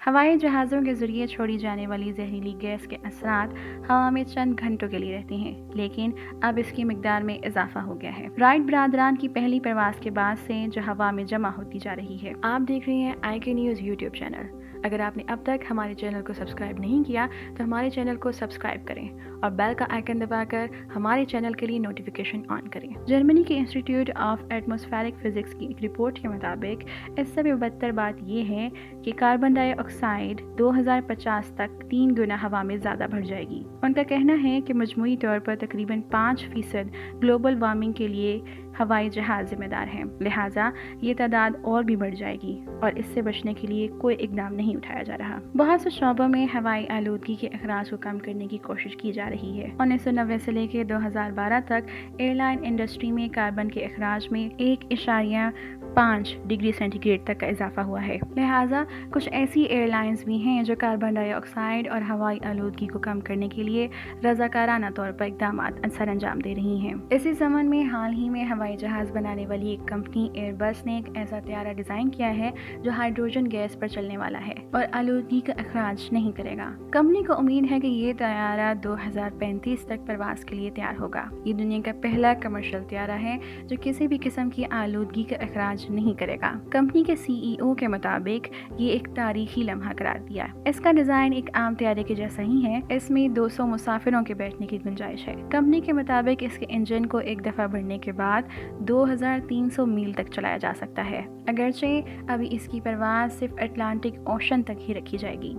हवाई जहाज़ों के ज़रिए छोड़ी जाने वाली जहरीली गैस के असरात हवा में चंद घंटों के लिए रहते हैं, लेकिन अब इसकी मिकदार में इजाफा हो गया है। राइट बरादरान की पहली परवाज़ के बाद से जो हवा में जमा होती जा रही है। आप देख रहे हैं IK न्यूज़ यूट्यूब चैनल। अगर आपने अब तक हमारे चैनल को सब्सक्राइब नहीं किया तो हमारे चैनल को सब्सक्राइब करें और बेल का आइकन दबाकर हमारे चैनल के लिए नोटिफिकेशन ऑन करें। जर्मनी के इंस्टीट्यूट ऑफ एटमॉस्फेरिक फिजिक्स की एक रिपोर्ट के मुताबिक इससे भी बदतर बात यह है कि कार्बन डाइऑक्साइड 2050 तक 3 गुना हवा में ज़्यादा बढ़ जाएगी। उनका कहना है कि मजमूई तौर पर तकरीबन 5% ग्लोबल वार्मिंग के लिए हवाई जहाज़ जिम्मेदार हैं, लिहाजा ये तादाद और भी बढ़ जाएगी और इससे बचने के लिए कोई इकदाम नहीं उठाया जा रहा। बहुत से शोबों में हवाई आलूदगी के अखराज को कम करने की कोशिश की जा रही है। 1990 से लेकर 2012 तक एयरलाइन इंडस्ट्री में कार्बन के अखराज में 1.5 डिग्री सेंटीग्रेड तक का इजाफा हुआ है। लिहाजा कुछ ऐसी एयरलाइंस भी हैं जो कार्बन डाइऑक्साइड और हवाई आलूदगी को कम करने के लिए रजाकाराना तौर पर इकदाम सर अंजाम दे रही हैं। इसी ज़मन में हाल ही में हवाई जहाज़ बनाने वाली एक कंपनी एयरबस ने एक ऐसा तैयारा डिज़ाइन किया है जो हाइड्रोजन गैस पर चलने वाला है और आलूदगी का अखराज नहीं करेगा। कंपनी को उम्मीद है कि ये तैयारा 2035 तक परवास के लिए तैयार होगा। ये दुनिया का पहला कमर्शियल तैयारा है जो किसी भी किस्म की आलूदगी का अखराज नहीं करेगा। कंपनी के CEO के मुताबिक ये एक तारीखी लम्हा करार दिया। इसका डिज़ाइन एक आम तैयारे के जैसा ही है। इसमें 200 मुसाफिरों के बैठने की गुंजाइश है। कंपनी के मुताबिक इसके इंजन को एक दफ़ा बढ़ने के बाद 2300 मील तक चलाया जा सकता है, अगरचे अभी इसकी परवाज़ सिर्फ अटलांटिक ओशन तक ही रखी जाएगी।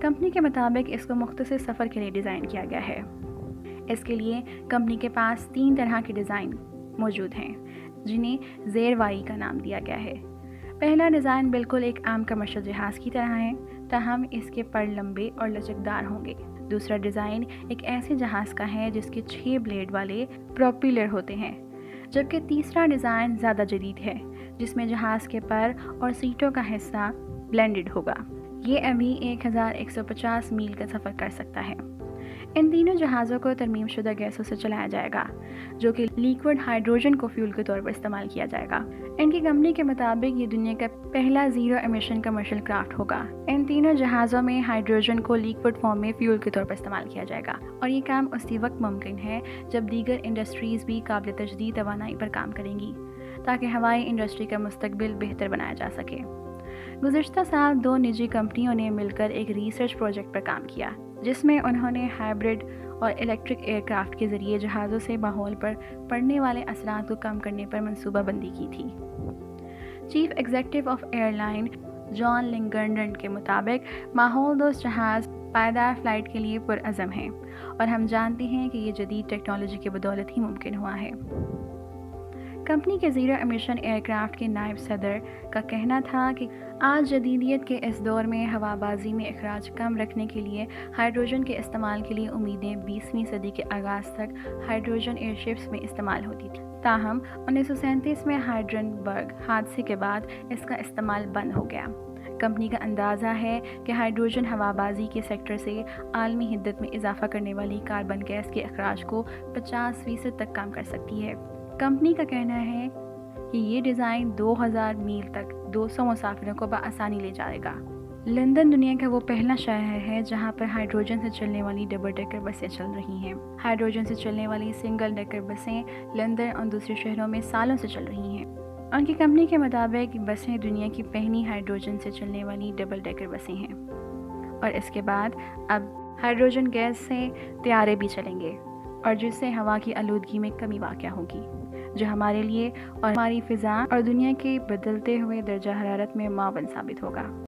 कंपनी के मुताबिक इसको मुख्तसर सफ़र के लिए डिज़ाइन किया गया है। इसके लिए कंपनी के पास 3 तरह के डिज़ाइन मौजूद हैं जिन्हें ज़ेरवाई का नाम दिया गया है। पहला डिज़ाइन बिल्कुल एक आम कमर्शियल जहाज़ की तरह है, ताहम इसके पर लंबे और लचकदार होंगे। दूसरा डिज़ाइन एक ऐसे जहाज़ का है जिसके 6 ब्लेड वाले प्रोपेलर होते हैं, जबकि तीसरा डिज़ाइन ज़्यादा जदीद है जिसमें जहाज़ के पर और सीटों का हिस्सा ब्लेंडेड होगा। ये अभी 1150 मील का सफ़र कर सकता है। इन तीनों जहाज़ों को तरमीम शुदा गैसों से चलाया जाएगा जो कि लिक्विड हाइड्रोजन को फ्यूल के तौर पर इस्तेमाल किया जाएगा। इनकी कंपनी के मुताबिक ये दुनिया का पहला ज़ीरो एमिशन कमर्शियल क्राफ्ट होगा। इन तीनों जहाज़ों में हाइड्रोजन को लिक्विड फॉर्म में फ्यूल के तौर पर इस्तेमाल किया जाएगा और ये काम उसी वक्त मुमकिन है जब दीगर इंडस्ट्रीज़ भी काबिल तजदीद तवानाई पर काम करेंगी ताकि हवाई इंडस्ट्री का मुस्तकबिल बेहतर बनाया जा सके। गुज़िश्ता साल 2 निजी कंपनियों ने मिलकर एक रिसर्च प्रोजेक्ट पर काम किया जिसमें उन्होंने हाइब्रिड और इलेक्ट्रिक एयरक्राफ्ट के ज़रिए जहाज़ों से माहौल पर पड़ने वाले असरात को कम करने पर मंसूबाबंदी की थी। Chief executive of airline John लिंगर्डन के मुताबिक माहौल दोस्त जहाज़ पायदार फ़्लाइट के लिए पुरअज़म हैं और हम जानते हैं कि ये जदीद टेक्नोलॉजी की बदौलत ही मुमकिन हुआ है। कंपनी के ज़ीरो एमिशन एयरक्राफ्ट के नायब सदर का कहना था कि आज जदीदियत के इस दौर में हवाबाजी में अखराज कम रखने के लिए हाइड्रोजन के इस्तेमाल के लिए उम्मीदें 20वीं सदी के आगाज़ तक हाइड्रोजन एयरशिप्स में इस्तेमाल होती थी। ताहम 1937 में हाइड्रनबर्ग हादसे के बाद इसका इस्तेमाल बंद हो गया। कंपनी का अंदाज़ा है कि हाइड्रोजन हवाबाजी के सेक्टर से आलमी हिद्दत में इजाफा करने वाली कार्बन गैस के अखराज को 50% तक कम कर सकती है। कंपनी का कहना है कि ये डिज़ाइन 2000 मील तक 200 मुसाफिरों को बआसानी ले जाएगा। लंदन दुनिया का वो पहला शहर है जहां पर हाइड्रोजन से चलने वाली डबल डेकर बसें चल रही हैं। हाइड्रोजन से चलने वाली सिंगल डेकर बसें लंदन और दूसरे शहरों में सालों से चल रही हैं। उनकी कंपनी के मुताबिक बसें दुनिया की पहली हाइड्रोजन से चलने वाली डबल डेकर बसें हैं और इसके बाद अब हाइड्रोजन गैस से तैयारे भी चलेंगे और जिससे हवा की आलूदगी में कमी वाक़या होगी जो हमारे लिए और हमारी फ़िज़ा और दुनिया के बदलते हुए दर्जा हरारत में मावन साबित होगा।